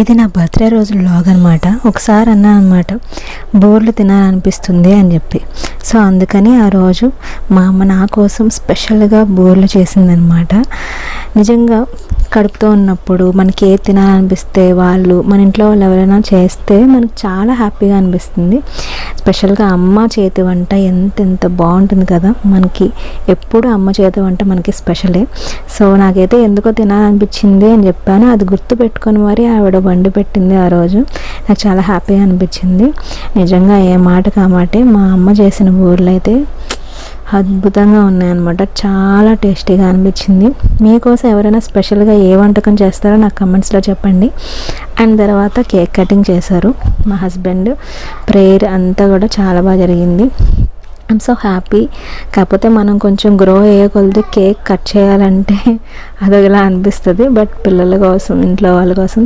ఇది నా బర్త్డే రోజు వ్లాగ్ అనమాట. ఒకసారి అన్నాను అనమాట, బూరెలు తినాలనిపిస్తుంది అని చెప్పి. సో అందుకని ఆ రోజు మా అమ్మ నా కోసం స్పెషల్గా బూరెలు చేసిందనమాట. నిజంగా కడుపుతో ఉన్నప్పుడు మనకి ఏది తినాలనిపిస్తే మన ఇంట్లో వాళ్ళు ఎవరైనా చేస్తే మనకు చాలా హ్యాపీగా అనిపిస్తుంది. స్పెషల్గా అమ్మ చేతి వంట ఎంత బాగుంటుంది కదా. మనకి ఎప్పుడు అమ్మ చేతి వంట మనకి స్పెషలే. సో నాకైతే ఎందుకో తినాలనిపించింది అని చెప్పాను. అది గుర్తు పెట్టుకొని మరి ఆవిడ వండి పెట్టింది ఆ రోజు. నాకు చాలా హ్యాపీగా అనిపించింది. నిజంగా ఏ మాట కామాటే మా అమ్మ చేసిన బూరెలు అయితే అద్భుతంగా ఉన్నాయన్నమాట. చాలా టేస్టీగా అనిపించింది. మీకోసం ఎవరైనా స్పెషల్గా ఏ వంటకం చేస్తారో నాకు కమెంట్స్లో చెప్పండి. అండ్ తర్వాత కేక్ కటింగ్ చేశారు మా హస్బెండ్. ప్రేయర్ అంతా కూడా చాలా బాగా జరిగింది. I'm so happy. కాకపోతే మనం కొంచెం గ్రో అయ్యే కొలది కేక్ కట్ చేయాలంటే అదొకలా అనిపిస్తుంది. బట్ పిల్లల కోసం, ఇంట్లో వాళ్ళ కోసం